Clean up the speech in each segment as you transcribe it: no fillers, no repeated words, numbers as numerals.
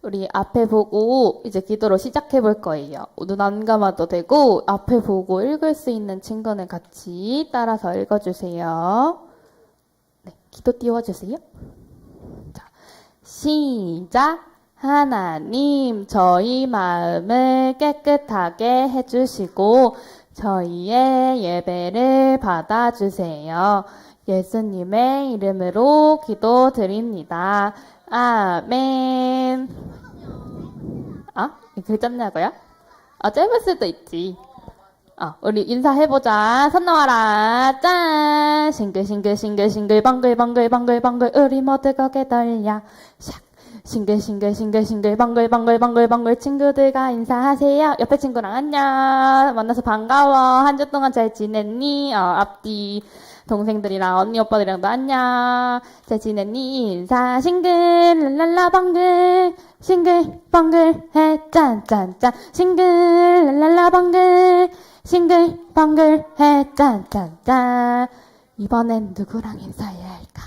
우리 앞에 보고 이제 기도로 시작해 볼 거예요. 눈 안 감아도 되고 앞에 보고 읽을 수 있는 친구는 같이 따라서 읽어주세요. 네, 기도 띄워주세요. 자, 시작. 하나님, 저희 마음을 깨끗하게 해주시고 저희의 예배를 받아주세요. 예수님의 이름으로 기도드립니다. 아멘. 아? 글 짧냐고요? 아, 짧을 수도 있지. 우리 인사해보자. 손 놓아라. 짠! 싱글싱글싱글싱글 방글방글방글방글 우리 모두 고개 돌려. 샥. 싱글싱글싱글싱글 방글방글방글방글 친구들과 인사하세요. 옆에 친구랑 안녕. 만나서 반가워. 한 주 동안 잘 지냈니? 앞뒤 동생들이랑 언니 오빠들이랑도 안녕. 잘 지냈니? 인사 싱글 랄랄라 방글 싱글 방글 해 짠짠짠 싱글 랄랄라 방글 싱글 방글 해 짠짠짠. 이번엔 누구랑 인사해야 할까?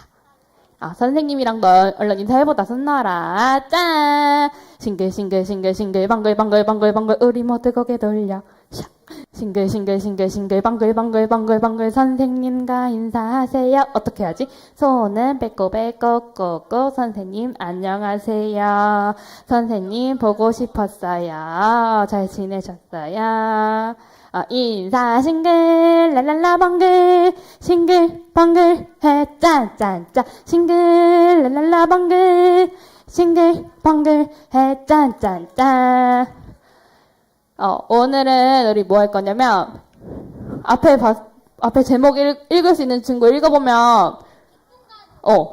선생님이랑 너 얼른 인사해보자. 손 놔라. 짠! 싱글싱글싱글싱글 방글방글방글방글 우리 모두 고개 돌려. 샥. 싱글싱글싱글싱글 방글방글방글방글 선생님과 인사하세요. 어떻게 하지? 손은 빼꼬빼꼬 꼬꼬 선생님 안녕하세요. 선생님 보고 싶었어요. 잘 지내셨어요? 인사 싱글 랄랄라 방글 싱글 방글 해 짠짠짠 싱글 랄랄라 방글 싱글 방글 해 짠짠짠. 오늘은 우리 뭐 할 거냐면 앞에 제목 읽을 수 있는 친구 읽어보면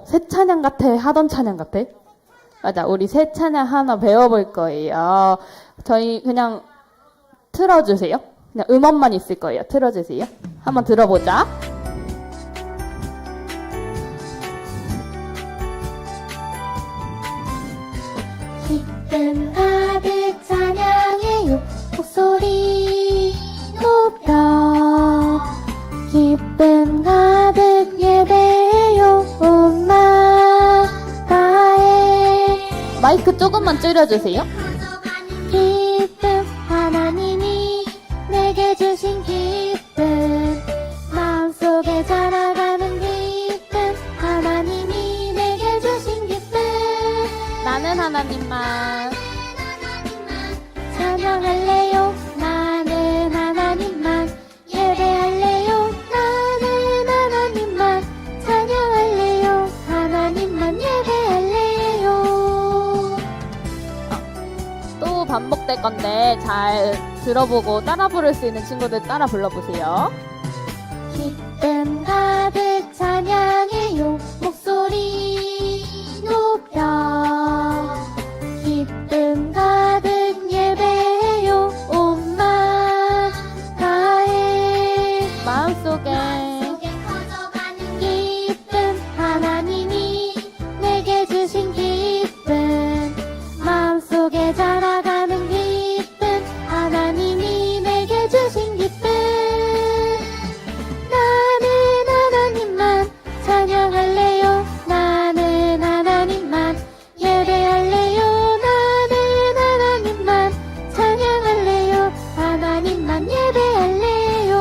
새 찬양 같아. 하던 찬양 같아. 맞아, 우리 새 찬양 하나 배워볼 거예요. 저희 그냥 틀어주세요. 그냥 음원만 있을 거예요. 틀어주세요. 한번 들어보자. 기쁨 가득 찬양해요. 목소리 높여 기쁨 가득 예배해요. 온 마다에 마이크 조금만 줄여주세요. 기쁨 하나님이 내게 주신 기쁨 마음속에 자라가는 기쁨 하나님이 내게 주신 기쁨 나는 하나님만. 찬양할래요. 나는 하나님만 예배할래요. 나는 하나님만 찬양할래요. 하나님만 예배할래요. 또 반복될 건데 잘 들어보고 따라 부를 수 있는 친구들 따라 불러보세요. 기쁨 가득 찬양해요. 목소리 높여 기쁨 가득 예배해요. 온 마다에 마음속에 커져가는 기쁨 하나님이 내게 주신 기쁨 마음속에 자라가는 기쁨 하나님이 내게 주신 기쁨 나는 하나님만 찬양할래요. 나는 하나님만 예배할래요. 나는 하나님만 찬양할래요. 하나님만 예배할래요.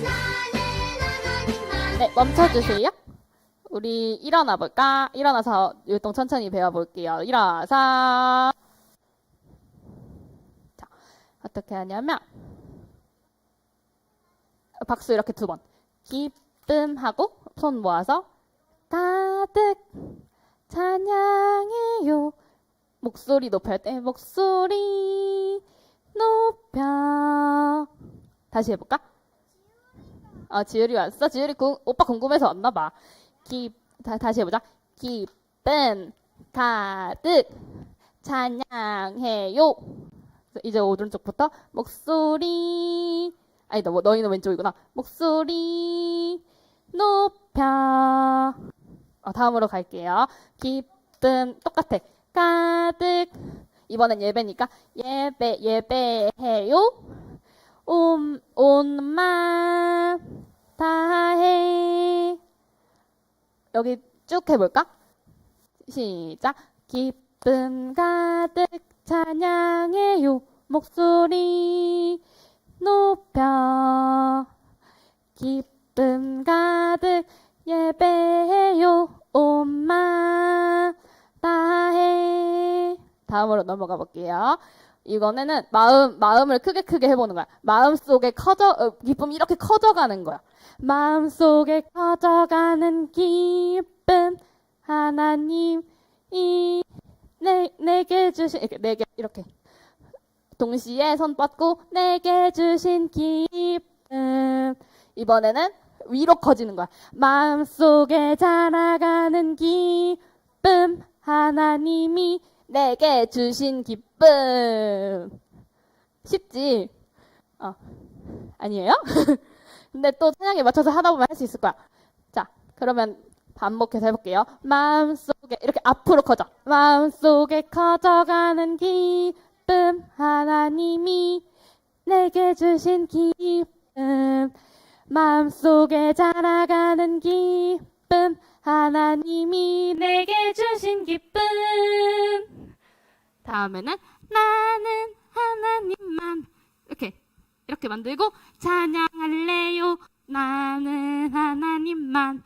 나는 하나님만 네, 멈춰주세요. 우리 일어나 볼까? 일어나서 율동 천천히 배워볼게요. 일어나서. 자, 어떻게 하냐면 박수 이렇게 2번. 기쁨하고 손 모아서 가득 찬양해요. 목소리 높여야 돼. 목소리 높여. 다시 해볼까? 지율이 왔어? 지율이 오빠 궁금해서 왔나봐. 다시 해보자. 기쁨 가득 찬양해요. 이제 오른쪽부터 목소리. 아니다, 너희는 왼쪽이구나. 목소리 높여. 다음으로 갈게요. 기쁨 똑같아. 가득. 이번엔 예배니까 예배해요. 온마 다해. 여기 쭉 해볼까? 시작. 기쁨 기쁨 가득 찬양해요 목소리 높여 기쁨 가득 예배해요 온 마음 다해. 다음으로 넘어가 볼게요. 이번에는 마음을 크게 해보는 거야. 마음속에 기쁨이 이렇게 커져가는 거야. 마음속에 커져가는 기쁨 하나님이 내게 주신 이렇게 동시에 손 뻗고 내게 주신 기쁨. 이번에는 위로 커지는 거야. 마음속에 자라가는 기쁨 하나님이 내게 주신 기쁨. 쉽지? 아니에요? 근데 또 찬양에 맞춰서 하다 보면 할 수 있을 거야. 자, 그러면 반복해서 해볼게요. 마음속에 이렇게 앞으로 커져. 마음속에 커져가는 기쁨 하나님이 내게 주신 기쁨. 마음속에 자라가는 기쁨 하나님이 내게 주신 기쁨. 다음에는 나는 하나님만 이렇게 만들고 찬양할래요 나는 하나님만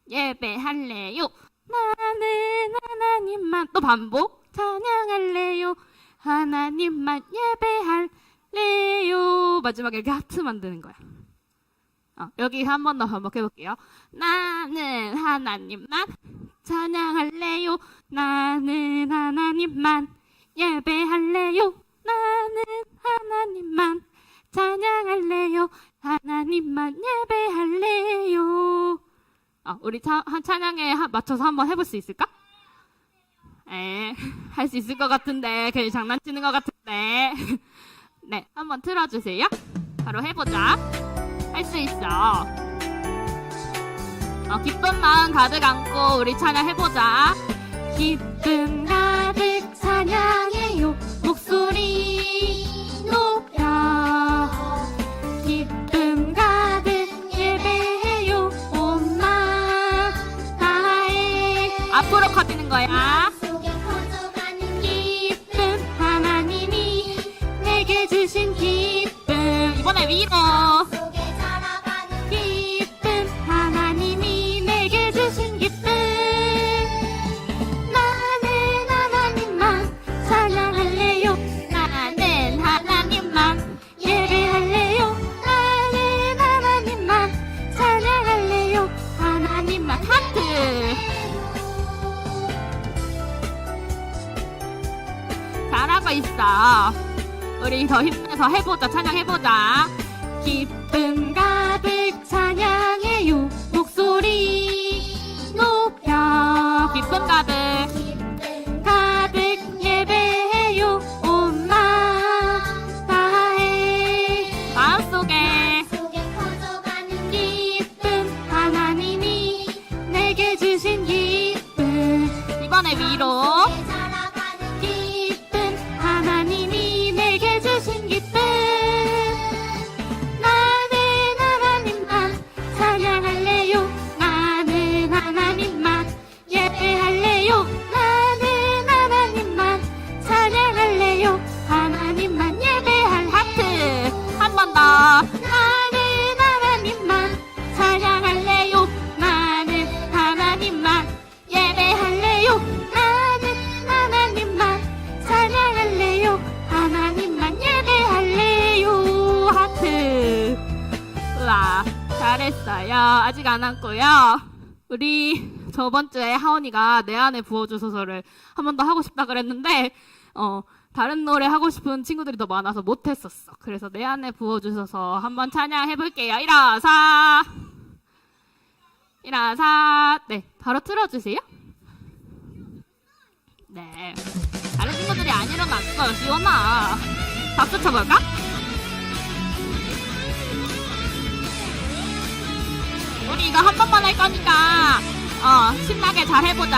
예배할래요 나는 하나님만. 또 반복. 찬양할래요 하나님만 예배할래요. 마지막에 이렇게 하트 만드는 거야. 여기 한 번 더 반복해볼게요. 나는 하나님만 찬양할래요 나는 하나님만 예배할래요 나는 하나님만 찬양할래요 하나님만 예배할래요. 우리 찬양에 맞춰서 한번 해볼 수 있을까? 할 수 있을 것 같은데 괜히 장난치는 것 같은데. 네, 한번 틀어주세요. 바로 해보자. 할 수 있어. 기쁜 마음 가득 안고 우리 찬양해보자. 기쁨 가득 찬양해요 목소리 높여 기쁨 가득 예배해요 온 마음 다해. 앞으로 커지는 거야. 기쁨 하나님이 내게 주신 기쁨. 이번에 위로. 기쁨 하나님이 내게 주신 기쁨. 나는 하나님만 찬양할래요 나는 하나님만 예배할래요 나는 하나님만 찬양할래요 하나님만. 하트. 잘하고 있어. 우리 더 힘내서 해보자. 찬양해보자. 기쁨 가득 찬양해요 목소리 높여 기쁨 가득 예배해요 온 마음 다해. 마음속에 기쁨 하나님이 내게 주신 기쁨. 이번에 위로. 기쁨 하나님이 내게 주신 기쁨. 나는 하나님만 찬양할래요 나는 하나님만 예배할래요 나는 하나님만 찬양할래요 하나님만 예배할. 하트. 한 번 더. 나는 하나님만 찬양할래요 나는 하나님만 예배할래요 나는 하나님만 찬양할래요 하나님만 예배할래요. 하트. 우와, 잘했어요. 아직 안 왔고요. 우리 저번 주에 하원이가 내 안에 부어주소서를 한 번 더 하고 싶다 그랬는데 다른 노래 하고 싶은 친구들이 더 많아서 못했었어. 그래서 내 안에 부어주소서 한번 찬양해볼게요. 일어서. 네, 바로 틀어주세요. 네, 다른 친구들이 안 일어났어요. 시원아, 박수 쳐볼까? 우리 이거 한 번만 할 거니까 신나게 잘 해보자.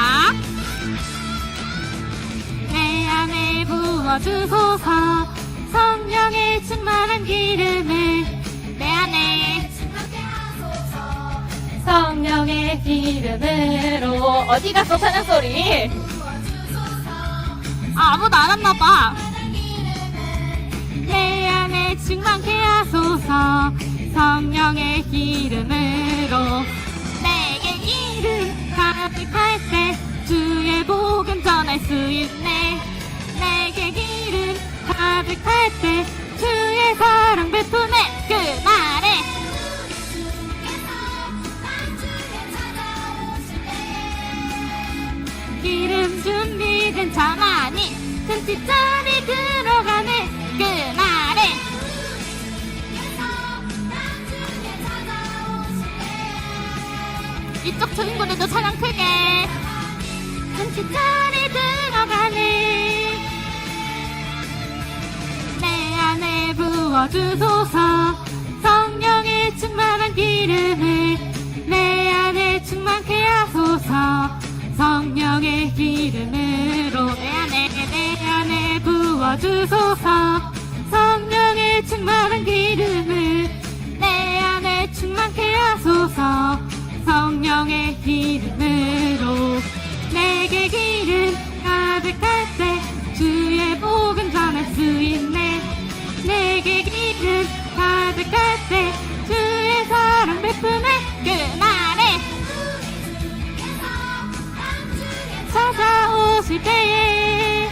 내 안에 부어주소서 성령의 충만한 기름을. 내 안에 성령의 기름으로. 어디 갔어 찬양 소리? 아무도 안 왔나봐. 내 안에 충만케 하소서 성령의 기름으로. 내게 기름 가득할 때 주의 복음 전할 수 있네. 내게 기름 가득할 때 주의 사랑 베푸네. 그날에 기름 준비된 자만이 금식자리 들어가네. 그날에 이쪽 주인공들도 찬양 크게. 금식자리 들어가네. 내 안에 부어주소서 성령의 충만한 기름을. 내 안에 충만케 하소서 성령의 기름으로. 내 안에 부어주소서 성령의 충만한 기름을. 내 안에 충만케 하소서 성령의 기름으로. 내게 기름 가득할 때 주의 복음 전할 수 있네. 내게 기름 가득할 때 주의 사랑 베푸네. 그날에 찾아오실 때에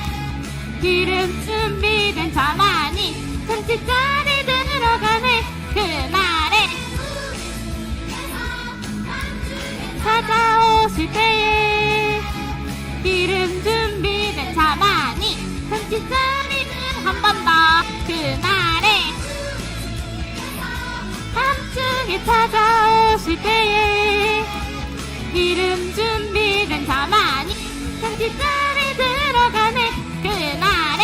기름 준비된 자만이 금식자리 들어가네. 그날에 찾아오실 때에 기름 준비된 자만이 금식자리 한 번 더. 그날에 밤중에 찾아오실 때에 기름 준비된 자만이 금식자리 들어가네. 그날에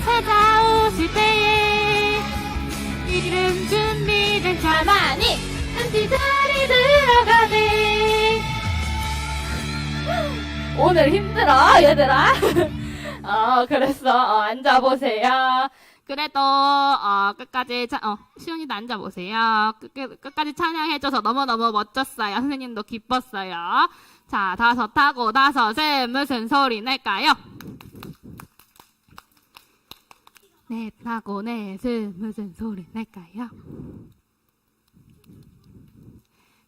찾아오실 때에 기름 준비된 자만이 금식자리 들어가네. 오늘 힘들어 얘들아. 그랬어. 앉아보세요. 그래도 끝까지 시온이도 앉아보세요. 끝까지 찬양해줘서 너무너무 멋졌어요. 선생님도 기뻤어요. 자, 다섯 하고 다섯은 무슨 소리 낼까요? 넷 하고 넷은 무슨 소리 낼까요?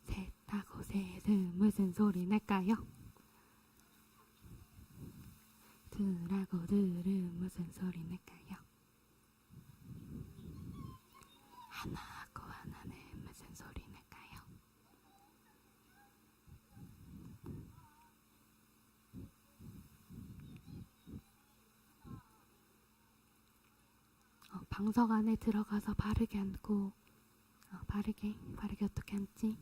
셋 하고 셋은 무슨 소리 낼까요? 둘하고 둘은 무슨 소리 낼까요? 하나하고 하나는 무슨 소리 낼까요? 방석 안에 들어가서 바르게 앉고. 바르게 어떻게 앉지?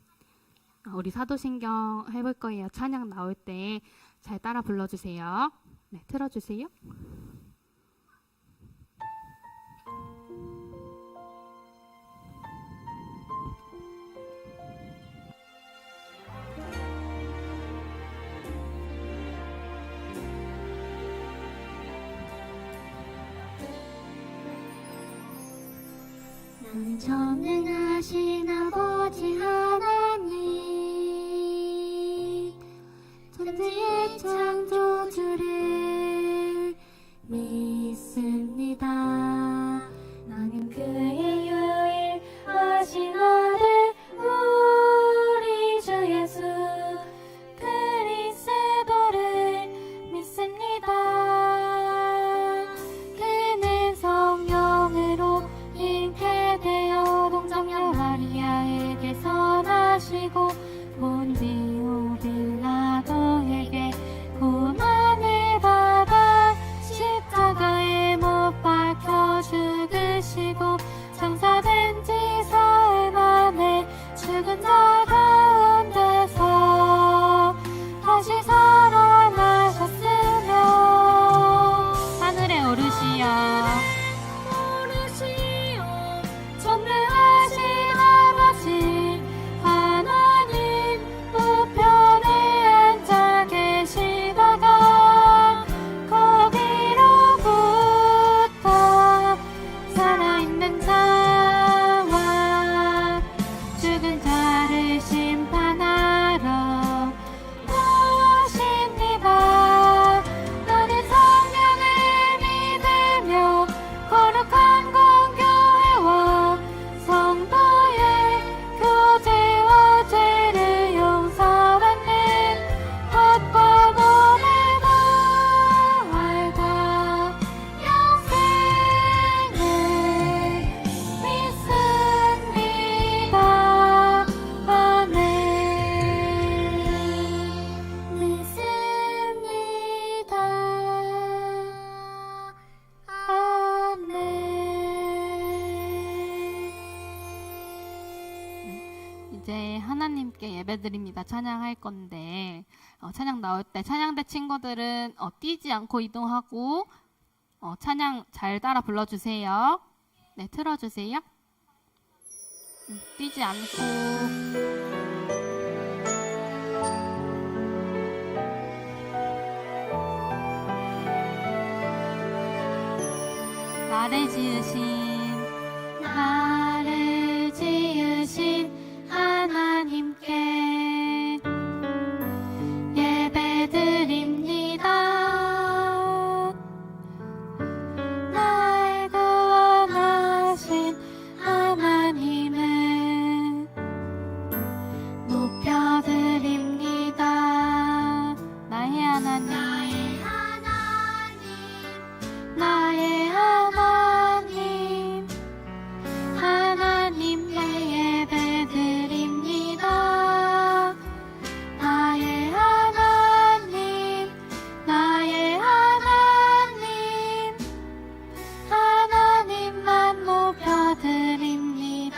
우리 사도신경 해볼 거예요. 찬양 나올 때 잘 따라 불러주세요. 네, 틀어주세요. 나는 전능하신 아버지 하나님, 천지의 창조주를 믿습니다. 나는 그의 유일하신 아들 우리 주 예수 그리스도를 믿습니다. 그는 성령으로 잉태되어 동정녀 마리아에게서 나시고 본디오 빌라도에게 고난을 받아 십자가에 못 박혀 죽으시고 장사된 지 사흘 만에 죽은 자 가운데서 다시 살아나셨으며 하늘에 오르시어 전능하신 아버지 하나님 하나님께 예배드립니다. 찬양할 건데 찬양 나올 때 찬양대 친구들은 뛰지 않고 이동하고 찬양 잘 따라 불러주세요. 네, 틀어주세요. 뛰지 않고. 나를 지으신 하나님께 예배드립니다. 날 구원하신 하나님을 높여드립니다. 나의 하나님, 나의 하나님, 하나님께 예배드립니다. 나의 하나님, 나의 하나님, 하나님만 높여드립니다.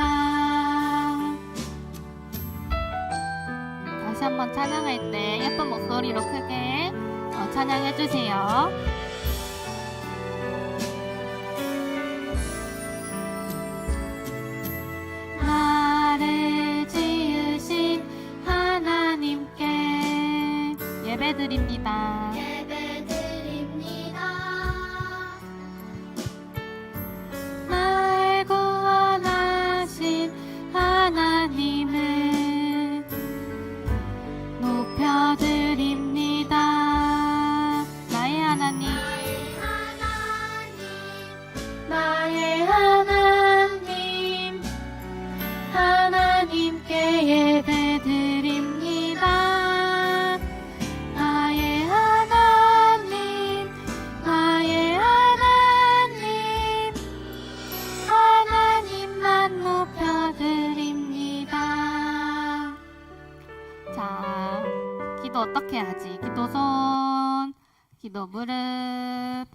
다시 한번 찬양할 때 예쁜 목소리로 크게 찬양해주세요. 나를 지으신 하나님께 예배드립니다. 날 구원하신 하나님을 높여드립니다. 나의 하나님, 나의 하나님, 하나님께 예배드립니다. 나의 하나님, 나의 하나님, 하나님만 높여드립니다. 자, 기도 어떻게 하지? 기도 손, 기도 무릎.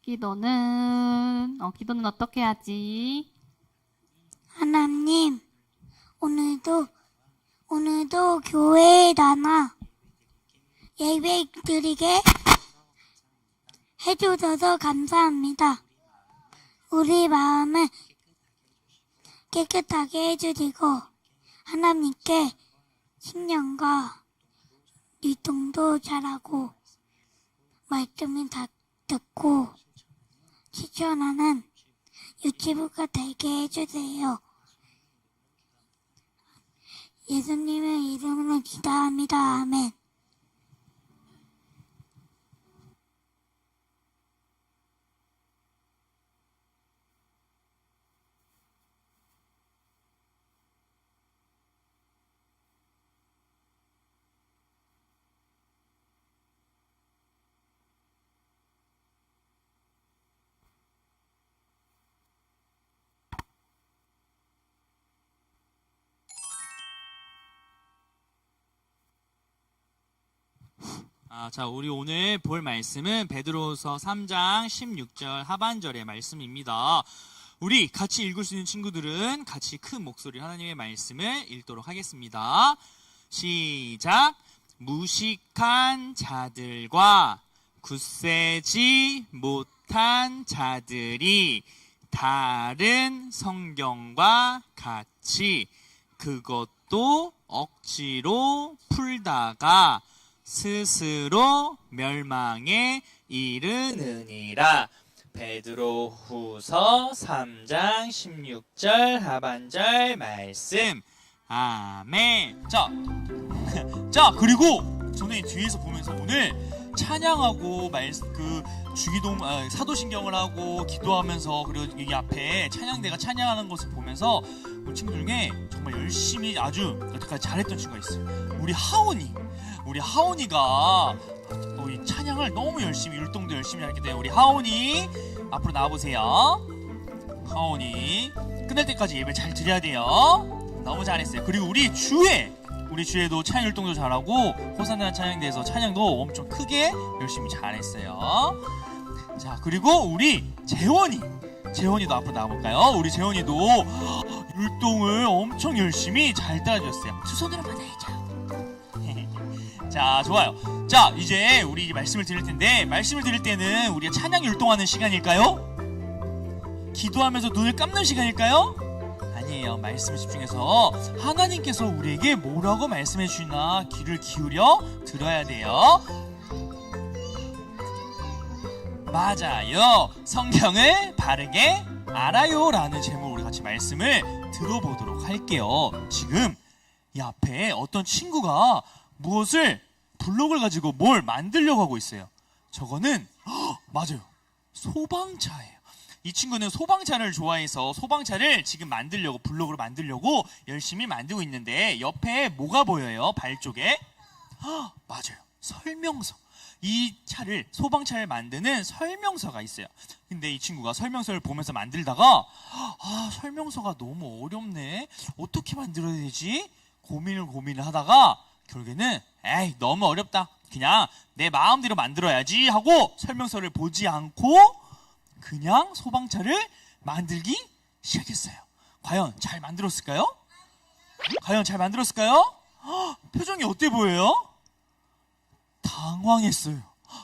기도는 어떻게 하지? 하나님, 오늘도 교회에 나나 예배 드리게 해주셔서 감사합니다. 우리 마음을 깨끗하게 해주시고 하나님께 신령과 유통도 잘하고 말씀을 다 듣고 실천하는 유치부가 되게 해주세요. 예수님의 이름으로 기도합니다. 아멘. 자, 우리 오늘 볼 말씀은 베드로서 3장 16절 하반절의 말씀입니다. 우리 같이 읽을 수 있는 친구들은 같이 큰 목소리로 하나님의 말씀을 읽도록 하겠습니다. 시작! 무식한 자들과 굳세지 못한 자들이 다른 성경과 같이 그것도 억지로 풀다가 스스로 멸망에 이르느니라. 베드로후서 3장 16절 하반절 말씀. 아멘. 자, 그리고 저는 뒤에서 보면서 오늘 찬양하고 주기도 사도신경을 하고 기도하면서 그리고 여기 앞에 찬양대가 찬양하는 것을 보면서 우리 친구 중에 정말 열심히 아주 여태까지 잘했던 친구가 있어요. 우리 하온이가 이 찬양을 너무 열심히 율동도 열심히 하기 때문에 우리 하온이 앞으로 나와보세요. 하온이 끝날 때까지 예배 잘 드려야 돼요. 너무 잘했어요. 그리고 우리 주에도 찬양 율동도 잘하고 호산나 찬양대에서 찬양도 엄청 크게 열심히 잘했어요. 자, 그리고 우리 재원이도 앞으로 나와볼까요? 우리 재원이도 율동을 엄청 열심히 잘 따라줬어요. 두 손으로 받아야죠. 자, 좋아요. 자, 이제 우리 말씀을 드릴 텐데, 말씀을 드릴 때는 우리가 찬양 율동하는 시간일까요? 기도하면서 눈을 감는 시간일까요? 아니에요. 말씀에 집중해서 하나님께서 우리에게 뭐라고 말씀해 주시나 귀를 기울여 들어야 돼요. 맞아요. 성경을 바르게 알아요 라는 제목으로 같이 말씀을 들어보도록 할게요. 지금 이 앞에 어떤 친구가 무엇을 블록을 가지고 뭘 만들려고 하고 있어요. 저거는 맞아요. 소방차예요. 이 친구는 소방차를 좋아해서 소방차를 지금 만들려고 블록으로 만들려고 열심히 만들고 있는데 옆에 뭐가 보여요? 발 쪽에? 맞아요. 설명서. 이 차를 소방차를 만드는 설명서가 있어요. 근데 이 친구가 설명서를 보면서 만들다가 설명서가 너무 어렵네. 어떻게 만들어야 되지? 고민을 하다가 결국에는 에이 너무 어렵다. 그냥 내 마음대로 만들어야지 하고 설명서를 보지 않고 그냥 소방차를 만들기 시작했어요. 과연 잘 만들었을까요? 표정이 어때 보여요? 당황했어요.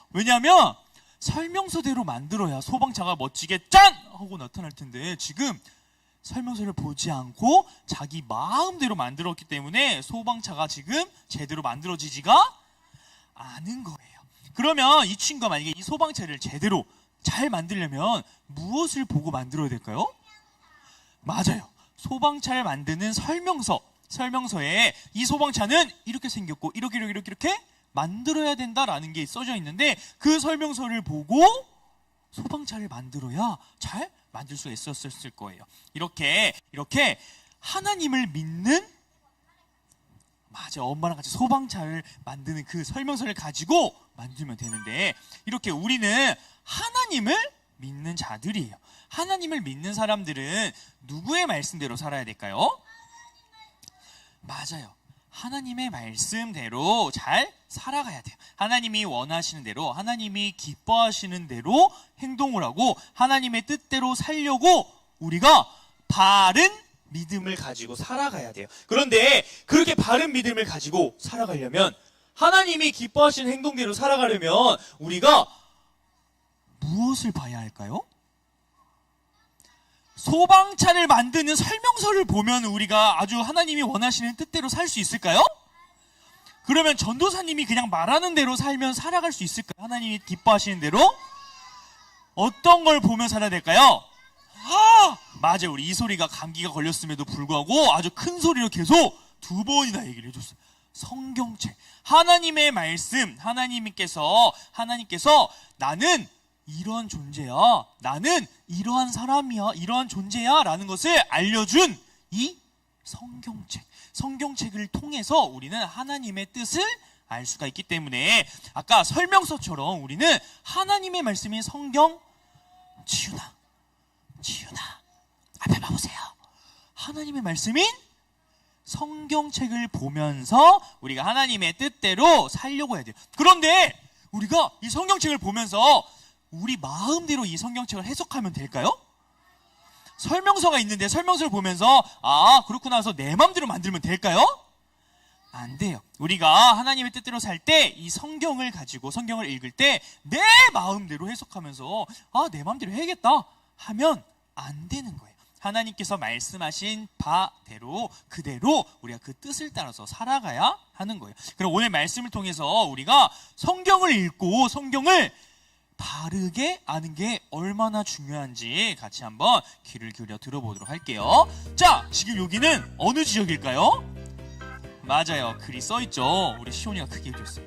왜냐하면 설명서대로 만들어야 소방차가 멋지게 짠! 하고 나타날 텐데 지금 설명서를 보지 않고 자기 마음대로 만들었기 때문에 소방차가 지금 제대로 만들어지지가 않은 거예요. 그러면 이 친구가 만약에 이 소방차를 제대로 잘 만들려면 무엇을 보고 만들어야 될까요? 맞아요. 소방차를 만드는 설명서에 이 소방차는 이렇게 생겼고 이렇게 만들어야 된다라는 게 써져 있는데 그 설명서를 보고 소방차를 만들어야 잘 만들 수가 있었을 거예요. 이렇게 하나님을 믿는 맞아 엄마랑 같이 소방차를 만드는 그 설명서를 가지고 만들면 되는데 이렇게 우리는 하나님을 믿는 자들이에요. 하나님을 믿는 사람들은 누구의 말씀대로 살아야 될까요? 맞아요. 하나님의 말씀대로 잘 살아가야 돼요. 하나님이 원하시는 대로, 하나님이 기뻐하시는 대로 행동을 하고 하나님의 뜻대로 살려고 우리가 바른 믿음을 가지고 살아가야 돼요. 그런데 그렇게 바른 믿음을 가지고 살아가려면 하나님이 기뻐하시는 행동대로 살아가려면 우리가 무엇을 봐야 할까요? 소방차를 만드는 설명서를 보면 우리가 아주 하나님이 원하시는 뜻대로 살 수 있을까요? 그러면 전도사님이 그냥 말하는 대로 살면 살아갈 수 있을까요? 하나님이 기뻐하시는 대로? 어떤 걸 보면 살아야 될까요? 맞아요. 우리 이소리가 감기가 걸렸음에도 불구하고 아주 큰 소리로 계속 2번이나 얘기를 해줬어요. 성경책. 하나님의 말씀. 하나님께서 나는 이러한 존재야. 나는 이러한 사람이야. 이러한 존재야. 라는 것을 알려준 이 성경책. 성경책을 통해서 우리는 하나님의 뜻을 알 수가 있기 때문에 아까 설명서처럼 우리는 하나님의 말씀인 성경 지훈아 앞에 봐보세요. 하나님의 말씀인 성경책을 보면서 우리가 하나님의 뜻대로 살려고 해야 돼요. 그런데 우리가 이 성경책을 보면서 우리 마음대로 이 성경책을 해석하면 될까요? 설명서가 있는데 설명서를 보면서 그렇구나 해서 내 마음대로 만들면 될까요? 안 돼요. 우리가 하나님의 뜻대로 살 때 이 성경을 가지고 성경을 읽을 때 내 마음대로 해석하면서 내 마음대로 해야겠다 하면 안 되는 거예요. 하나님께서 말씀하신 바대로 그대로 우리가 그 뜻을 따라서 살아가야 하는 거예요. 그럼 오늘 말씀을 통해서 우리가 성경을 읽고 성경을 바르게 아는 게 얼마나 중요한지 같이 한번 귀를 기울여 들어보도록 할게요. 자, 지금 여기는 어느 지역일까요? 맞아요. 글이 써있죠. 우리 시온이가 크게 해줬어요.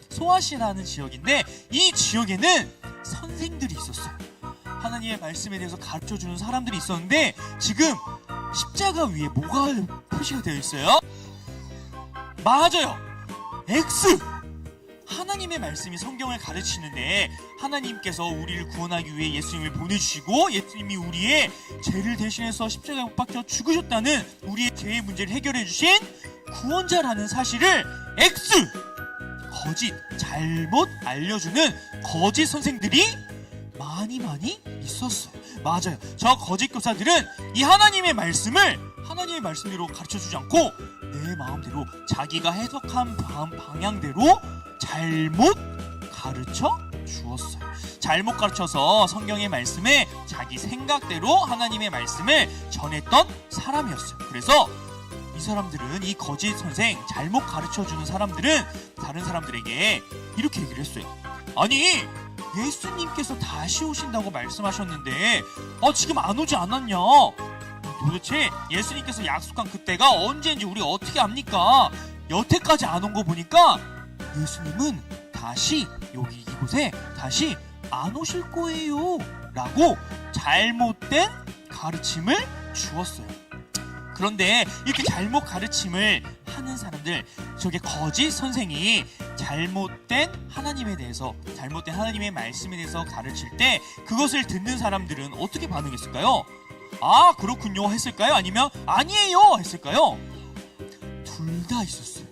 소아시아라는 지역인데 이 지역에는 선생들이 있었어요. 하나님의 말씀에 대해서 가르쳐주는 사람들이 있었는데 지금 십자가 위에 뭐가 표시가 되어 있어요? 맞아요. X. 하나님의 말씀이 성경을 가르치는데 하나님께서 우리를 구원하기 위해 예수님을 보내주시고 예수님이 우리의 죄를 대신해서 십자가에 못 박혀 죽으셨다는 우리의 죄의 문제를 해결해 주신 구원자라는 사실을 X! 거짓, 잘못 알려주는 거짓 선생들이 많이 있었어요. 맞아요. 저 거짓 교사들은 이 하나님의 말씀대로 가르쳐주지 않고 내 마음대로 자기가 해석한 방향대로 잘못 가르쳐 주었어요. 잘못 가르쳐서 성경의 말씀에 자기 생각대로 하나님의 말씀을 전했던 사람이었어요. 그래서 이 사람들은, 이 거짓 선생, 잘못 가르쳐주는 사람들은 다른 사람들에게 이렇게 얘기를 했어요. 아니, 예수님께서 다시 오신다고 말씀하셨는데 지금 안 오지 않았냐? 도대체 예수님께서 약속한 그때가 언제인지 우리 어떻게 압니까? 여태까지 안 온 거 보니까 예수님은 다시 이곳에 다시 안 오실 거예요 라고 잘못된 가르침을 주었어요. 그런데 이렇게 잘못 가르침을 하는 사람들, 저게 거짓 선생이 잘못된 하나님에 대해서, 잘못된 하나님의 말씀에 대해서 가르칠 때 그것을 듣는 사람들은 어떻게 반응했을까요? 아, 그렇군요 했을까요? 아니면 아니에요 했을까요? 둘 다 있었어요.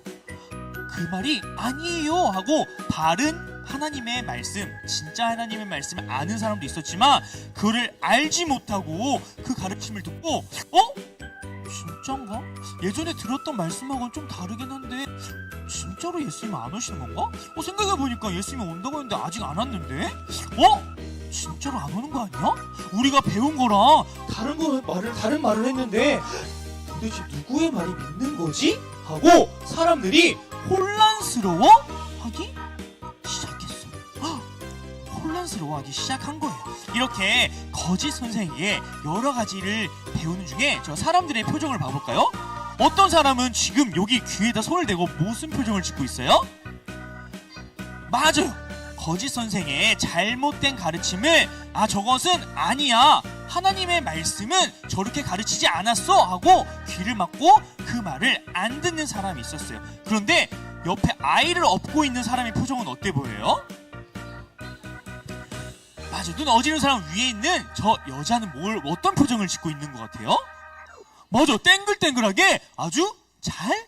그 말이 아니에요 하고 바른 하나님의 말씀, 진짜 하나님의 말씀을 아는 사람도 있었지만 그를 알지 못하고 그 가르침을 듣고 진짠가? 예전에 들었던 말씀하고는 좀 다르긴 한데 진짜로 예수님 안 오시는 건가? 생각해보니까 예수님이 온다고 했는데 아직 안 왔는데? 진짜로 안 오는 거 아니야? 우리가 배운 거랑 다른 말을 했는데 도대체 누구의 말이 믿는 거지? 하고 사람들이 혼란스러워하기 시작했어요. 혼란스러워하기 시작한 거예요. 이렇게 거짓 선생에게 여러 가지를 배우는 중에 저 사람들의 표정을 봐볼까요? 어떤 사람은 지금 여기 귀에다 손을 대고 무슨 표정을 짓고 있어요? 맞아요. 거짓 선생의 잘못된 가르침을 저것은 아니야, 하나님의 말씀은 저렇게 가르치지 않았어 하고 귀를 막고 그 말을 안 듣는 사람이 있었어요. 그런데 옆에 아이를 업고 있는 사람의 표정은 어때 보여요? 맞아, 눈 어지른 사람 위에 있는 저 여자는 어떤 표정을 짓고 있는 것 같아요? 맞아, 땡글땡글하게 아주 잘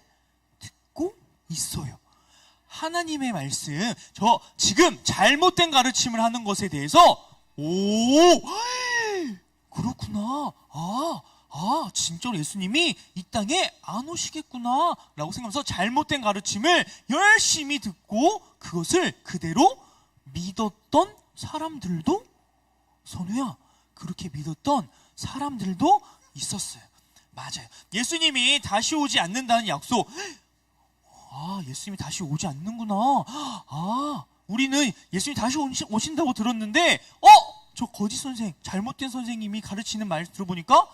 듣고 있어요. 하나님의 말씀, 저 지금 잘못된 가르침을 하는 것에 대해서 그렇구나, 진짜로 예수님이 이 땅에 안 오시겠구나 라고 생각하면서 잘못된 가르침을 열심히 듣고 그것을 그대로 믿었던 사람들도, 선우야, 그렇게 믿었던 사람들도 있었어요. 맞아요. 예수님이 다시 오지 않는다는 약속, 예수님이 다시 오지 않는구나. 우리는 예수님이 다시 오신다고 들었는데 저 거짓 선생, 잘못된 선생님이 가르치는 말 들어보니까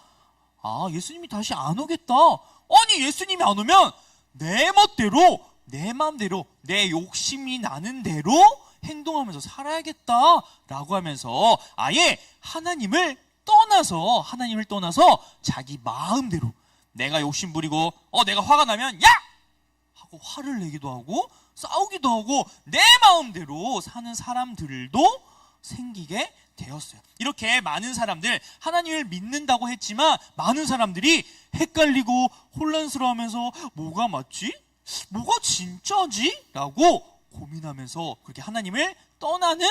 예수님이 다시 안 오겠다. 아니, 예수님이 안 오면 내 멋대로, 내 마음대로, 내 욕심이 나는 대로 행동하면서 살아야겠다 라고 하면서 아예 하나님을 떠나서 자기 마음대로, 내가 욕심 부리고 내가 화가 나면 야! 하고 화를 내기도 하고 싸우기도 하고 내 마음대로 사는 사람들도 생기게 되었어요. 이렇게 많은 사람들, 하나님을 믿는다고 했지만 많은 사람들이 헷갈리고 혼란스러워하면서 뭐가 맞지? 뭐가 진짜지? 라고 고민하면서 그렇게 하나님을 떠나는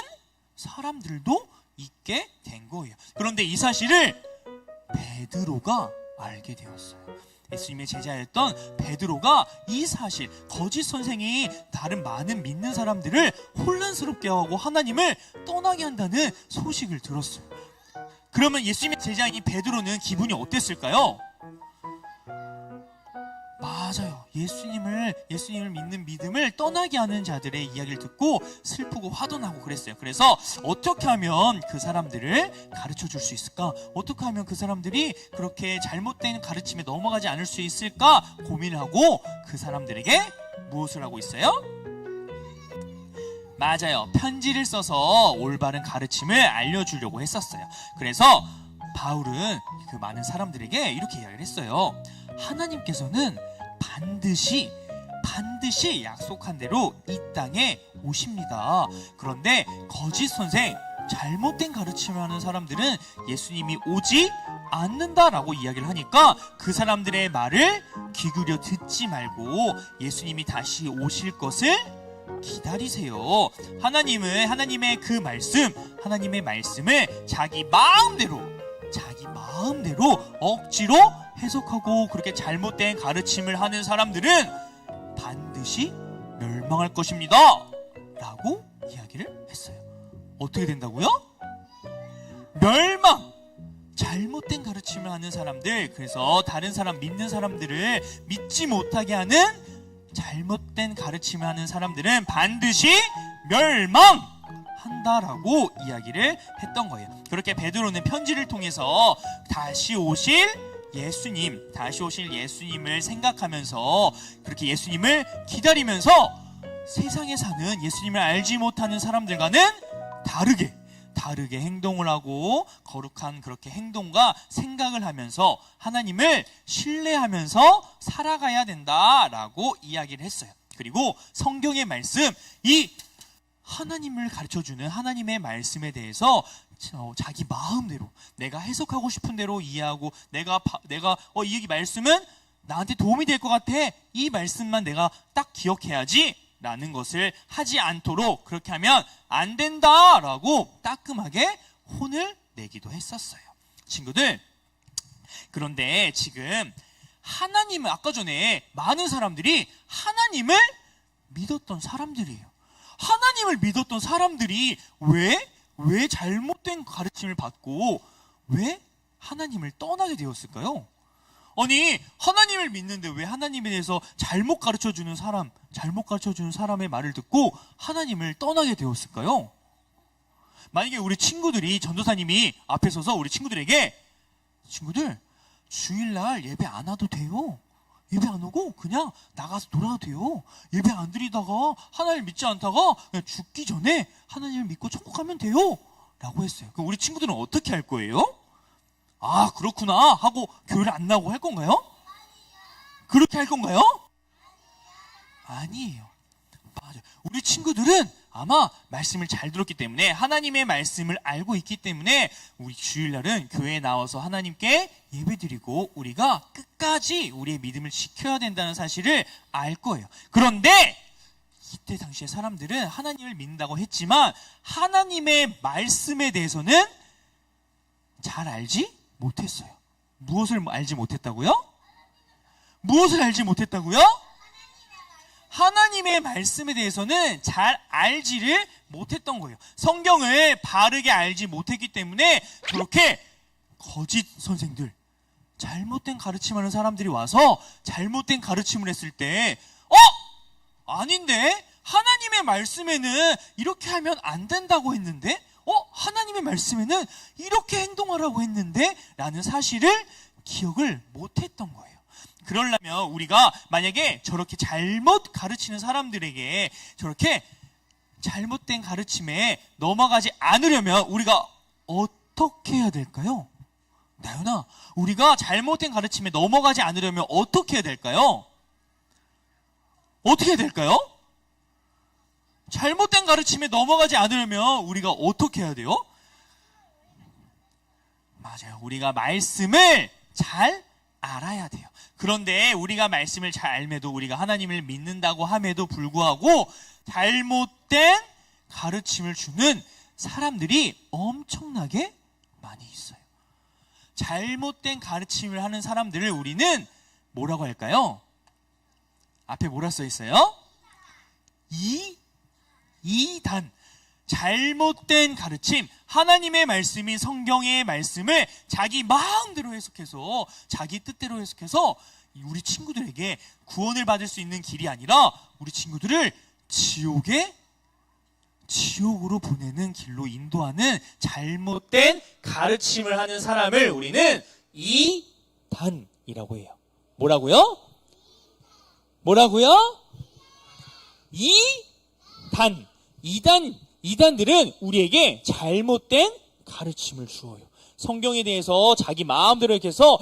사람들도 있게 된 거예요. 그런데 이 사실을 베드로가 알게 되었어요. 예수님의 제자였던 베드로가 이 사실, 거짓 선생이 다른 많은 믿는 사람들을 혼란스럽게 하고 하나님을 떠나게 한다는 소식을 들었어요. 그러면 예수님의 제자인 베드로는 기분이 어땠을까요? 맞아요. 예수님을 믿는 믿음을 떠나게 하는 자들의 이야기를 듣고 슬프고 화도 나고 그랬어요. 그래서 어떻게 하면 그 사람들을 가르쳐 줄 수 있을까? 어떻게 하면 그 사람들이 그렇게 잘못된 가르침에 넘어가지 않을 수 있을까? 고민을 하고 그 사람들에게 무엇을 하고 있어요? 맞아요. 편지를 써서 올바른 가르침을 알려주려고 했었어요. 그래서 바울은 그 많은 사람들에게 이렇게 이야기를 했어요. 하나님께서는 반드시 약속한 대로 이 땅에 오십니다. 그런데 거짓 선생, 잘못된 가르침을 하는 사람들은 예수님이 오지 않는다라고 이야기를 하니까 그 사람들의 말을 기울여 듣지 말고 예수님이 다시 오실 것을 기다리세요. 하나님은 하나님의 말씀을 자기 마음대로 자기 마음대로 억지로 해석하고 그렇게 잘못된 가르침을 하는 사람들은 반드시 멸망할 것입니다 라고 이야기를 했어요. 어떻게 된다고요? 멸망! 잘못된 가르침을 하는 사람들, 그래서 다른 사람, 믿는 사람들을 믿지 못하게 하는 잘못된 가르침을 하는 사람들은 반드시 멸망한다라고 이야기를 했던 거예요. 그렇게 베드로는 편지를 통해서 다시 오실 예수님을 생각하면서 그렇게 예수님을 기다리면서 세상에 사는 예수님을 알지 못하는 사람들과는 다르게 행동을 하고 거룩한 그렇게 행동과 생각을 하면서 하나님을 신뢰하면서 살아가야 된다라고 이야기를 했어요. 그리고 성경의 말씀, 이 하나님을 가르쳐주는 하나님의 말씀에 대해서 자기 마음대로 내가 해석하고 싶은 대로 이해하고 내가 이 말씀은 나한테 도움이 될 것 같아, 이 말씀만 내가 딱 기억해야지 라는 것을 하지 않도록, 그렇게 하면 안 된다라고 따끔하게 혼을 내기도 했었어요. 친구들, 그런데 지금 하나님을, 아까 전에 많은 사람들이 하나님을 믿었던 사람들이에요. 하나님을 믿었던 사람들이 왜 잘못된 가르침을 받고 왜 하나님을 떠나게 되었을까요? 아니, 하나님을 믿는데 왜 하나님에 대해서 잘못 가르쳐주는 사람의 말을 듣고 하나님을 떠나게 되었을까요? 만약에 우리 친구들이, 전도사님이 앞에 서서 우리 친구들에게, 친구들 주일날 예배 안 와도 돼요, 예배 안 오고 그냥 나가서 놀아도 돼요, 예배 안 드리다가 하나님을 믿지 않다가 그냥 죽기 전에 하나님을 믿고 천국 가면 돼요 라고 했어요. 그럼 우리 친구들은 어떻게 할 거예요? 아, 그렇구나 하고 교회를 안 나오고 할 건가요? 그렇게 할 건가요? 아니에요. 맞아요. 우리 친구들은 아마 말씀을 잘 들었기 때문에, 하나님의 말씀을 알고 있기 때문에 우리 주일날은 교회에 나와서 하나님께 예배드리고 우리가 끝까지 우리의 믿음을 지켜야 된다는 사실을 알 거예요. 그런데 이때 당시에 사람들은 하나님을 믿는다고 했지만 하나님의 말씀에 대해서는 잘 알지 못했어요. 무엇을 알지 못했다고요? 무엇을 알지 못했다고요? 하나님의 말씀에 대해서는 잘 알지를 못했던 거예요. 성경을 바르게 알지 못했기 때문에 그렇게 거짓 선생들, 잘못된 가르침하는 사람들이 와서 잘못된 가르침을 했을 때 아닌데? 하나님의 말씀에는 이렇게 하면 안 된다고 했는데? 하나님의 말씀에는 이렇게 행동하라고 했는데? 라는 사실을 기억을 못했던 거예요. 그러려면 우리가 만약에 저렇게 잘못 가르치는 사람들에게 저렇게 잘못된 가르침에 넘어가지 않으려면 우리가 어떻게 해야 될까요? 나연아, 우리가 잘못된 가르침에 넘어가지 않으려면 어떻게 해야 될까요? 어떻게 해야 될까요? 잘못된 가르침에 넘어가지 않으려면 우리가 어떻게 해야 돼요? 맞아요. 우리가 말씀을 잘 알아야 돼요. 그런데 우리가 말씀을 잘 알매도, 우리가 하나님을 믿는다고 함에도 불구하고 잘못된 가르침을 주는 사람들이 엄청나게 많이 있어요. 잘못된 가르침을 하는 사람들을 우리는 뭐라고 할까요? 앞에 뭐라 써 있어요? 이단. 잘못된 가르침, 하나님의 말씀인 성경의 말씀을 자기 마음대로 해석해서, 자기 뜻대로 해석해서 우리 친구들에게 구원을 받을 수 있는 길이 아니라 우리 친구들을 지옥으로 보내는 길로 인도하는 잘못된 가르침을 하는 사람을 우리는 이단이라고 해요. 뭐라고요? 이단들은 우리에게 잘못된 가르침을 주어요. 성경에 대해서 자기 마음대로 이렇게 해서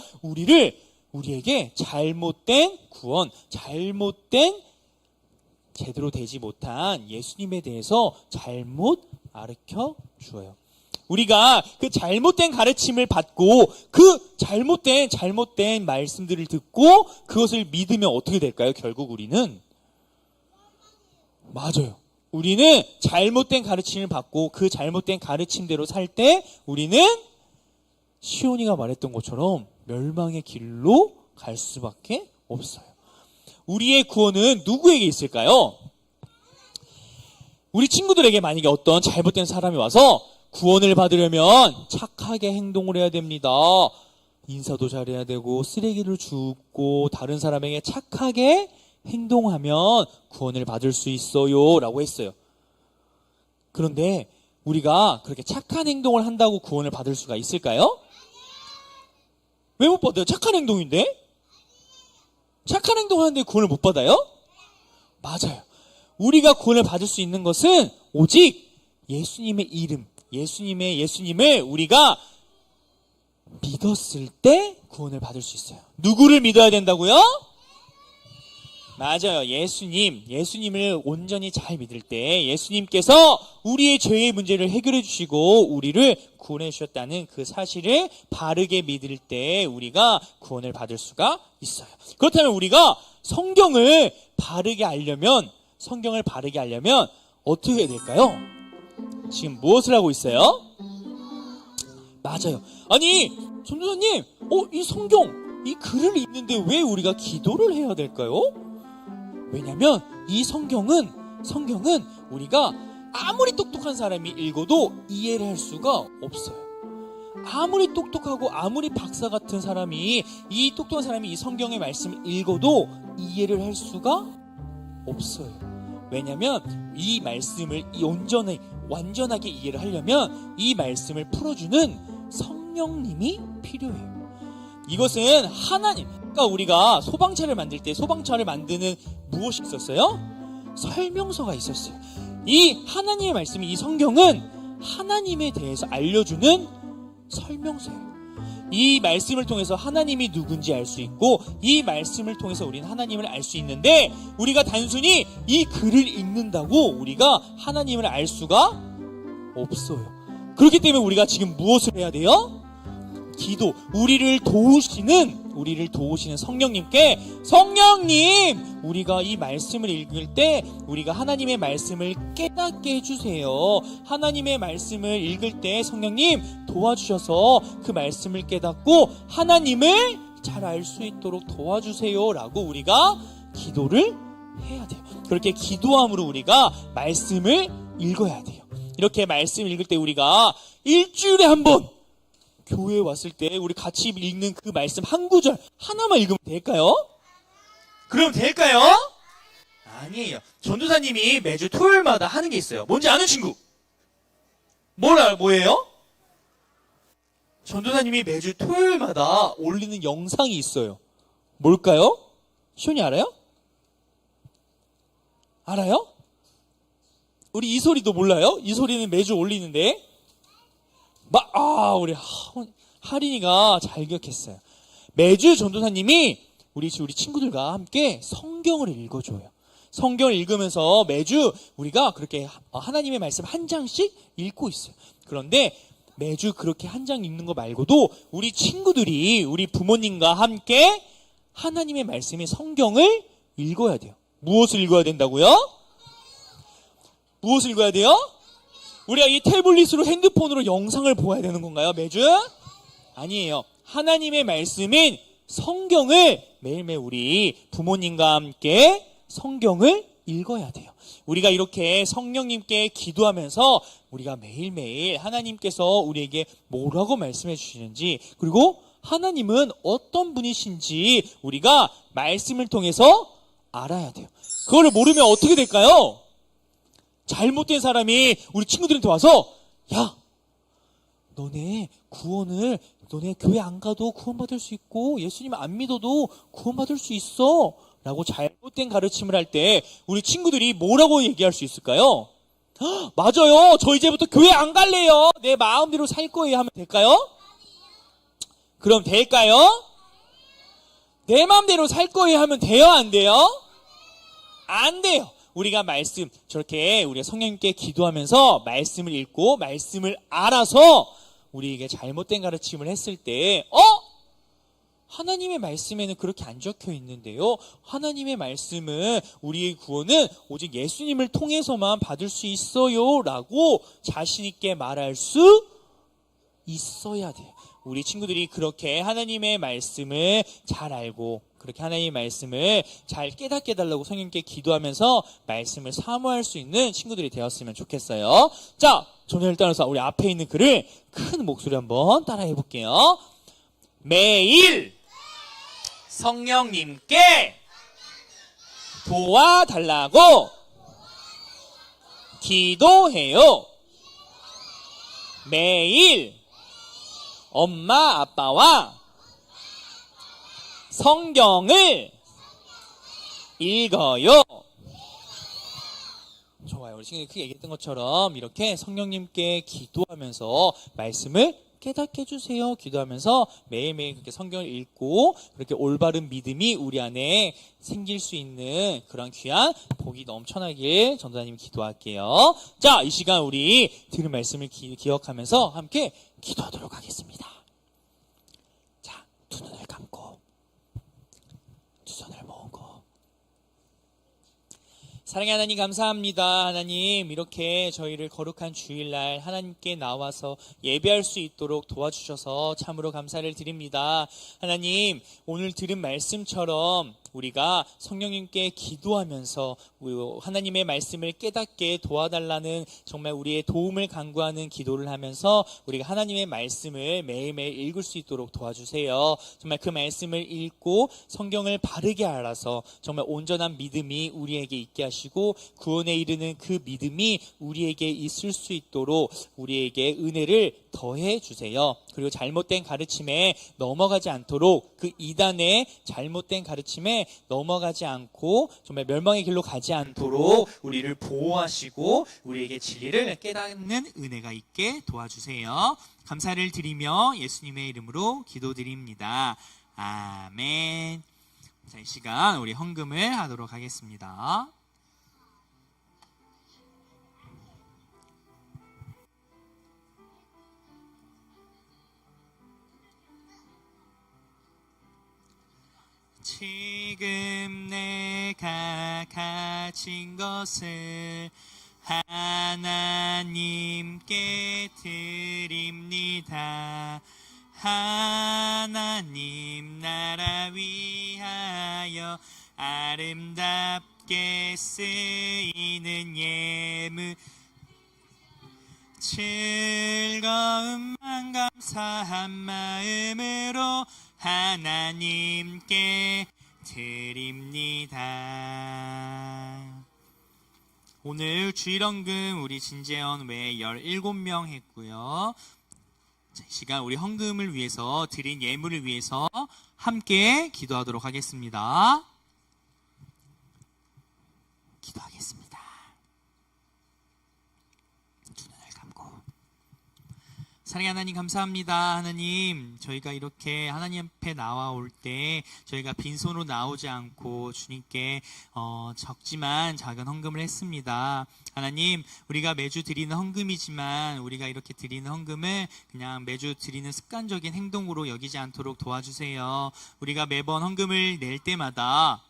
우리에게 잘못된 구원, 잘못된 제대로 되지 못한 예수님에 대해서 잘못 가르쳐 주어요. 우리가 그 잘못된 가르침을 받고 그 잘못된 말씀들을 듣고 그것을 믿으면 어떻게 될까요? 결국 우리는, 맞아요, 우리는 잘못된 가르침을 받고 그 잘못된 가르침대로 살 때 우리는 시온이가 말했던 것처럼 멸망의 길로 갈 수밖에 없어요. 우리의 구원은 누구에게 있을까요? 우리 친구들에게 만약에 어떤 잘못된 사람이 와서 구원을 받으려면 착하게 행동을 해야 됩니다. 인사도 잘해야 되고 쓰레기를 줍고 다른 사람에게 착하게 행동하면 구원을 받을 수 있어요 라고 했어요. 그런데 우리가 그렇게 착한 행동을 한다고 구원을 받을 수가 있을까요? 왜 못 받아요? 착한 행동인데? 착한 행동하는데 구원을 못 받아요? 맞아요. 우리가 구원을 받을 수 있는 것은 오직 예수님의 이름, 예수님을 우리가 믿었을 때 구원을 받을 수 있어요. 누구를 믿어야 된다고요? 맞아요. 예수님을 온전히 잘 믿을 때 예수님께서 우리의 죄의 문제를 해결해 주시고 우리를 구원해 주셨다는 그 사실을 바르게 믿을 때 우리가 구원을 받을 수가 있어요. 그렇다면 우리가 성경을 바르게 알려면 어떻게 해야 될까요? 지금 무엇을 하고 있어요? 맞아요. 아니, 전도사님, 이 성경, 이 글을 읽는데 왜 우리가 기도를 해야 될까요? 왜냐면 이 성경은 우리가 아무리 똑똑한 사람이 읽어도 이해를 할 수가 없어요. 아무리 똑똑하고 아무리 박사 같은 사람이 이 똑똑한 사람이 이 성경의 말씀을 읽어도 이해를 할 수가 없어요. 왜냐면 이 말씀을 완전하게 이해를 하려면 이 말씀을 풀어주는 성령님이 필요해요. 이것은 하나님, 그러니까 우리가 소방차를 만들 때 소방차를 만드는 무엇이 있었어요? 설명서가 있었어요. 이 하나님의 말씀이 이 성경은 하나님에 대해서 알려주는 설명서예요. 이 말씀을 통해서 하나님이 누군지 알 수 있고 이 말씀을 통해서 우리는 하나님을 알 수 있는데 우리가 단순히 이 글을 읽는다고 우리가 하나님을 알 수가 없어요. 그렇기 때문에 우리가 지금 무엇을 해야 돼요? 기도, 우리를 도우시는 성령님께 성령님, 우리가 이 말씀을 읽을 때 우리가 하나님의 말씀을 깨닫게 해주세요. 하나님의 말씀을 읽을 때 성령님 도와주셔서 그 말씀을 깨닫고 하나님을 잘 알 수 있도록 도와주세요 라고 우리가 기도를 해야 돼요. 그렇게 기도함으로 우리가 말씀을 읽어야 돼요. 이렇게 말씀 읽을 때 우리가 일주일에 한 번 교회에 왔을 때 우리 같이 읽는 그 말씀 한 구절 하나만 읽으면 될까요? 그럼 될까요? 아니에요. 전도사님이 매주 토요일마다 하는 게 있어요. 뭔지 아는 친구? 뭐예요? 전도사님이 매주 토요일마다 올리는 영상이 있어요. 뭘까요? 시온이 알아요? 알아요? 우리 이소리도 몰라요? 이소리는 매주 올리는데 우리 하린이가 잘 기억했어요. 매주 전도사님이 우리 친구들과 함께 성경을 읽어줘요. 성경을 읽으면서 매주 우리가 그렇게 하나님의 말씀 한 장씩 읽고 있어요. 그런데 매주 그렇게 한 장 읽는 거 말고도 우리 친구들이 우리 부모님과 함께 하나님의 말씀인 성경을 읽어야 돼요. 무엇을 읽어야 된다고요? 무엇을 읽어야 돼요? 우리가 이 태블릿으로 핸드폰으로 영상을 보아야 되는 건가요? 매주? 아니에요. 하나님의 말씀인 성경을 매일매일 우리 부모님과 함께 성경을 읽어야 돼요. 우리가 이렇게 성령님께 기도하면서 우리가 매일매일 하나님께서 우리에게 뭐라고 말씀해 주시는지 그리고 하나님은 어떤 분이신지 우리가 말씀을 통해서 알아야 돼요. 그걸 모르면 어떻게 될까요? 잘못된 사람이 우리 친구들한테 와서 야, 너네 교회 안 가도 구원받을 수 있고 예수님 안 믿어도 구원받을 수 있어 라고 잘못된 가르침을 할 때 우리 친구들이 뭐라고 얘기할 수 있을까요? 맞아요, 저 이제부터 교회 안 갈래요, 내 마음대로 살 거예요 하면 될까요? 그럼 될까요? 내 마음대로 살 거예요 하면 돼요, 안 돼요? 안 돼요. 우리가 저렇게 우리가 성령님께 기도하면서 말씀을 읽고 말씀을 알아서 우리에게 잘못된 가르침을 했을 때 하나님의 말씀에는 그렇게 안 적혀 있는데요. 하나님의 말씀은 우리의 구원은 오직 예수님을 통해서만 받을 수 있어요 라고 자신 있게 말할 수 있어야 돼요. 우리 친구들이 그렇게 하나님의 말씀을 잘 알고 그렇게 하나님의 말씀을 잘 깨닫게 해달라고 성령님께 기도하면서 말씀을 사모할 수 있는 친구들이 되었으면 좋겠어요. 자, 저는 일단은 우리 앞에 있는 글을 큰 목소리 한번 따라해 볼게요. 매일 성령님께 도와달라고 기도해요. 매일 엄마 아빠와 성경을 읽어요. 좋아요. 우리 친구들이 크게 얘기했던 것처럼 이렇게 성령님께 기도하면서 말씀을 깨닫게 해주세요. 기도하면서 매일매일 그렇게 성경을 읽고 그렇게 올바른 믿음이 우리 안에 생길 수 있는 그런 귀한 복이 넘쳐나길 전도사님 기도할게요. 자, 이 시간 우리 들은 말씀을 기억하면서 함께 기도하도록 하겠습니다. 자, 두 눈을 감고 두 손을 모으고 사랑의 하나님 감사합니다. 하나님 이렇게 저희를 거룩한 주일날 하나님께 나와서 예배할 수 있도록 도와주셔서 참으로 감사를 드립니다. 하나님 오늘 들은 말씀처럼 우리가 성령님께 기도하면서 하나님의 말씀을 깨닫게 도와달라는 정말 우리의 도움을 간구하는 기도를 하면서 우리가 하나님의 말씀을 매일매일 읽을 수 있도록 도와주세요. 정말 그 말씀을 읽고 성경을 바르게 알아서 정말 온전한 믿음이 우리에게 있게 하시고 구원에 이르는 그 믿음이 우리에게 있을 수 있도록 우리에게 은혜를 더해 주세요. 그리고 잘못된 가르침에 넘어가지 않도록 그 이단의 잘못된 가르침에 넘어가지 않고 정말 멸망의 길로 가지 않도록 우리를 보호하시고 우리에게 진리를 깨닫는 은혜가 있게 도와주세요. 감사를 드리며 예수님의 이름으로 기도드립니다. 아멘. 자, 이 시간 우리 헌금을 하도록 하겠습니다. 지금 내가 가진 것을 하나님께 드립니다. 하나님 나라 위하여 아름답게 쓰이는 예물 즐거움만 감사한 마음으로 하나님께 드립니다. 오늘 주일헌금 우리 진재원 외에 17명 했고요. 자, 이 시간 우리 헌금을 위해서 드린 예물을 위해서 함께 기도하도록 하겠습니다. 기도하겠습니다. 사랑의 하나님 감사합니다. 하나님 저희가 이렇게 하나님 앞에 나와올 때 저희가 빈손으로 나오지 않고 주님께 적지만 작은 헌금을 했습니다. 하나님 우리가 매주 드리는 헌금이지만 우리가 이렇게 드리는 헌금을 그냥 매주 드리는 습관적인 행동으로 여기지 않도록 도와주세요. 우리가 매번 헌금을 낼 때마다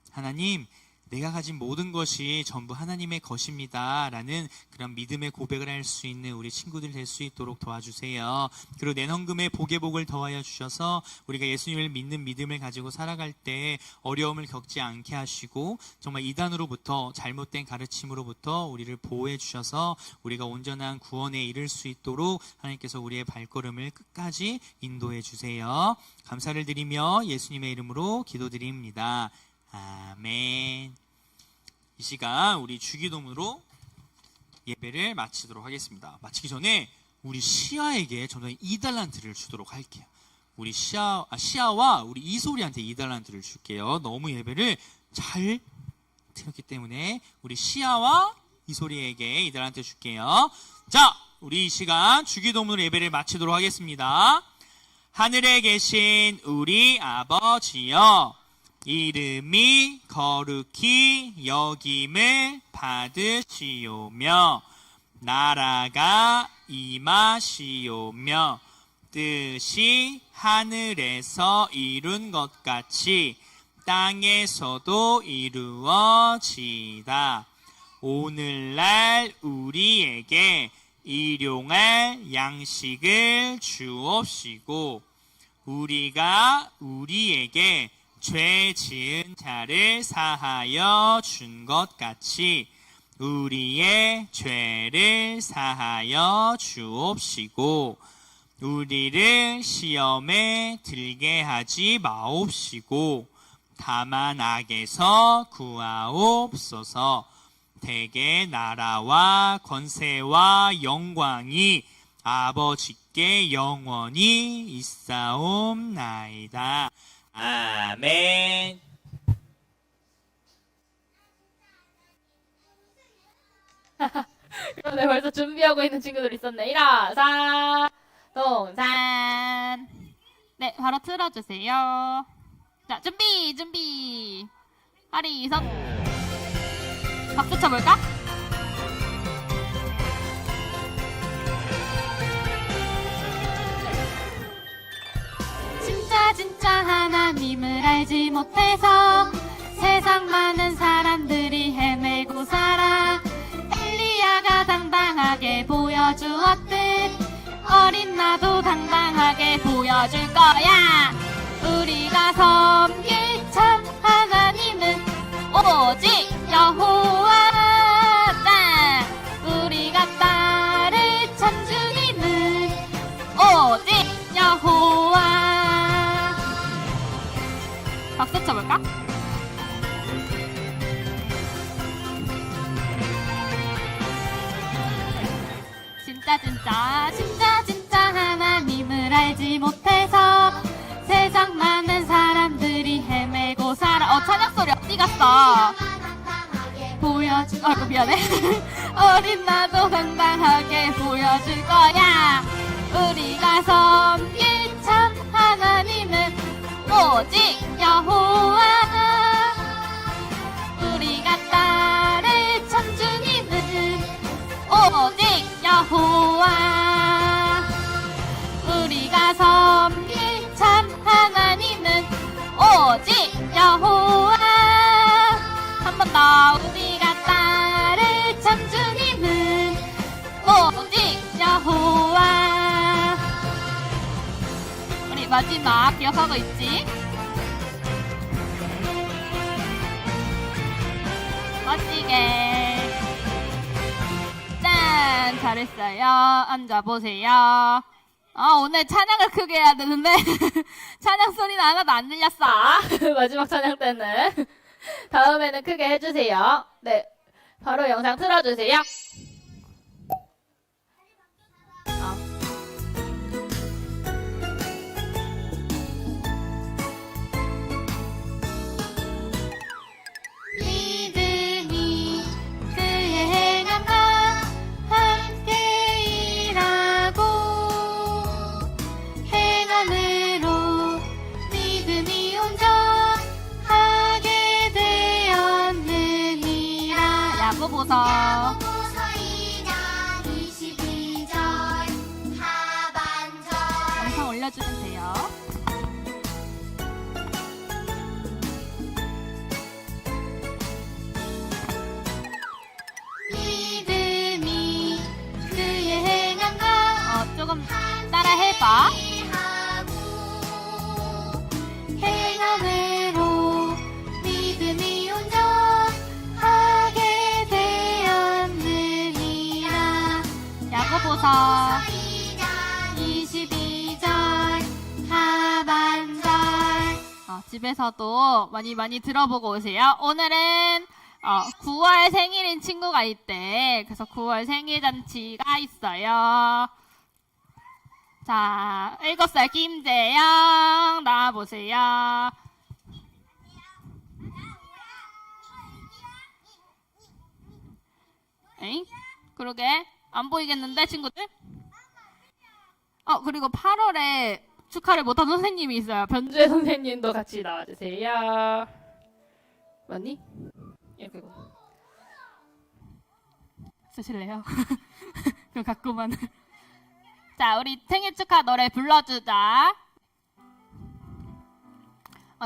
하나님 내가 가진 모든 것이 전부 하나님의 것입니다 라는 그런 믿음의 고백을 할 수 있는 우리 친구들 될 수 있도록 도와주세요. 그리고 낸 헌금에 복의 복을 더하여 주셔서 우리가 예수님을 믿는 믿음을 가지고 살아갈 때 어려움을 겪지 않게 하시고 정말 이단으로부터 잘못된 가르침으로부터 우리를 보호해 주셔서 우리가 온전한 구원에 이를 수 있도록 하나님께서 우리의 발걸음을 끝까지 인도해 주세요. 감사를 드리며 예수님의 이름으로 기도드립니다. 아멘. 이 시간 우리 주기도문으로 예배를 마치도록 하겠습니다. 마치기 전에 우리 시아에게 저는 2달란트를 주도록 할게요. 우리 시아와 우리 이소리한테 2달란트를 줄게요. 너무 예배를 잘 드렸기 때문에 우리 시아와 이소리에게 2달란트 줄게요. 자, 우리 이 시간 주기도문으로 예배를 마치도록 하겠습니다. 하늘에 계신 우리 아버지여 이름이 거룩히 여김을 받으시오며 나라가 임하시오며 뜻이 하늘에서 이룬 것 같이 땅에서도 이루어지이다. 오늘날 우리에게 일용할 양식을 주옵시고 우리가 우리에게 죄 지은 자를 사하여 준 것 같이 우리의 죄를 사하여 주옵시고 우리를 시험에 들게 하지 마옵시고 다만 악에서 구하옵소서. 대개 나라와 권세와 영광이 아버지께 영원히 있사옵나이다. 아멘. 그런데 벌써 준비하고 있는 친구들 있었네. 일어서 동산. 네, 바로 틀어주세요. 자, 준비. 하리, 선. 박수 쳐볼까? 진짜 하나님을 알지 못해서 세상 많은 사람들이 헤매고 살아. 엘리야가 당당하게 보여주었듯 어린 나도 당당하게 보여줄 거야. 우리가 섬길 참 하나님은 오직 여호와. 우리가 따를 참 주님은 오직 여호와. 박수 쳐볼까? 진짜 하나님을 알지 못해서 세상 많은 사람들이 헤매고 살아. 찬양 소리 어디 갔어? 아이고 미안해. 어린 나도 당당하게 보여줄 거야. 우리가 섬길 참 하나님은 오직 여호와. 우리가 따를 참 주님은 오직 여호와. 우리가 섬길 참 하나님은 오직 여호와. 한 번 더. 우리가 따를 참 주님은 오직 여호와. 우리 마지막 기억하고 있지? 멋지게. 짠! 잘했어요. 앉아보세요. 오늘 찬양을 크게 해야 되는데 찬양 소리는 하나도 안 들렸어. 마지막 찬양 때는 다음에는 크게 해주세요. 네, 바로 영상 틀어주세요. 믿음이 그의 행함과 함께 일하고 행함으로 믿음이 온전하게 되었느니라. 야고보서 22절 하반절. 영상 올려주면 돼요. 믿음이 그의 행함과 조금 따라해봐. 행함으로 믿음이 온전하게 되었느니라. 야고보서 22절 하반절. 집에서도 많이 들어보고 오세요. 오늘은 9월 생일인 친구가 있대. 그래서 9월 생일 잔치가 있어요. 자, 7살 김재영 나와보세요. 에잉? 그러게 안 보이겠는데 친구들? 그리고 8월에 축하를 못한 선생님이 있어요. 변주혜 선생님도 같이 나와주세요. 맞니? 이렇게. 쓰실래요? 그럼 갖고만. 자, 우리 생일 축하 노래 불러주자.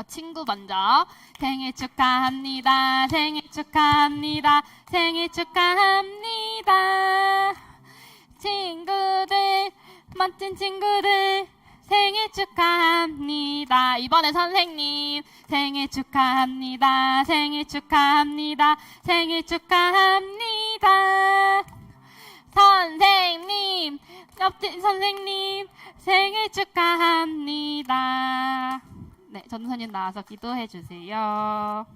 친구 먼저. 생일 축하합니다. 생일 축하합니다. 생일 축하합니다. 친구들, 멋진 친구들, 생일 축하합니다. 이번에 선생님, 생일 축하합니다. 생일 축하합니다. 생일 축하합니다. 선생님, 옆집 선생님, 생일 축하합니다. 네, 전도사님 나와서 기도해 주세요.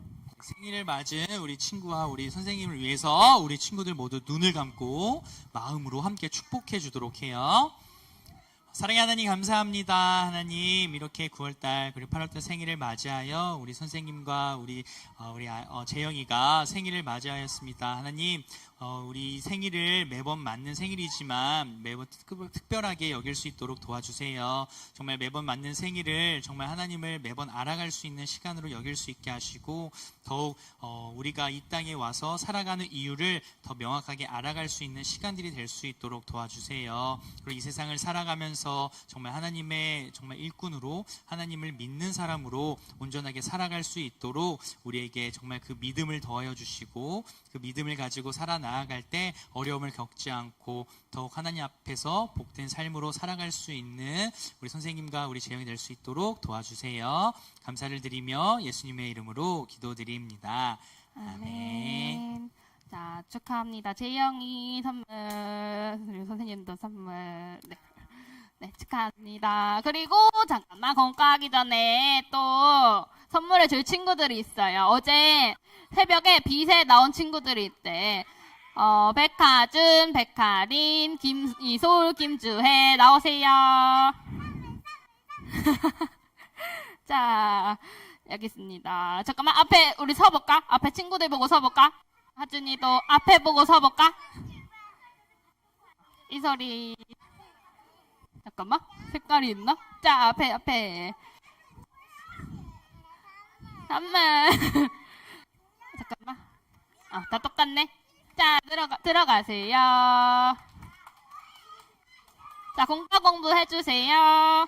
생일을 맞은 우리 친구와 우리 선생님을 위해서 우리 친구들 모두 눈을 감고 마음으로 함께 축복해 주도록 해요. 사랑의 하나님 감사합니다. 하나님 이렇게 9월달 그리고 8월달 생일을 맞이하여 우리 선생님과 우리 재영이가 생일을 맞이하였습니다. 하나님 우리 생일을 매번 맞는 생일이지만 매번 특별하게 여길 수 있도록 도와주세요. 정말 매번 맞는 생일을 정말 하나님을 매번 알아갈 수 있는 시간으로 여길 수 있게 하시고 더욱 우리가 이 땅에 와서 살아가는 이유를 더 명확하게 알아갈 수 있는 시간들이 될 수 있도록 도와주세요. 그리고 이 세상을 살아가면서 정말 하나님의 정말 일꾼으로 하나님을 믿는 사람으로 온전하게 살아갈 수 있도록 우리에게 정말 그 믿음을 더하여 주시고 그 믿음을 가지고 살아나아갈 때 어려움을 겪지 않고 더욱 하나님 앞에서 복된 삶으로 살아갈 수 있는 우리 선생님과 우리 재영이 될 수 있도록 도와주세요. 감사를 드리며 예수님의 이름으로 기도드립니다. 아멘. 자, 축하합니다. 재영이 선물, 그리고 선생님도 선물. 네. 네, 축하합니다. 그리고 잠깐만, 공과하기 전에 또 선물을 줄 친구들이 있어요. 어제 새벽에 빛에 나온 친구들이 있대. 백하준, 백하린, 김이솔, 김주혜 나오세요. 자, 여기 있습니다. 잠깐만, 앞에 우리 서볼까? 앞에 친구들 보고 서볼까? 하준이도 앞에 보고 서볼까? 이설이. 잠깐만, 색깔이 있나? 자, 앞에. 선물. 잠깐만. 다 똑같네. 자, 들어가세요. 자, 공과 공부 해주세요.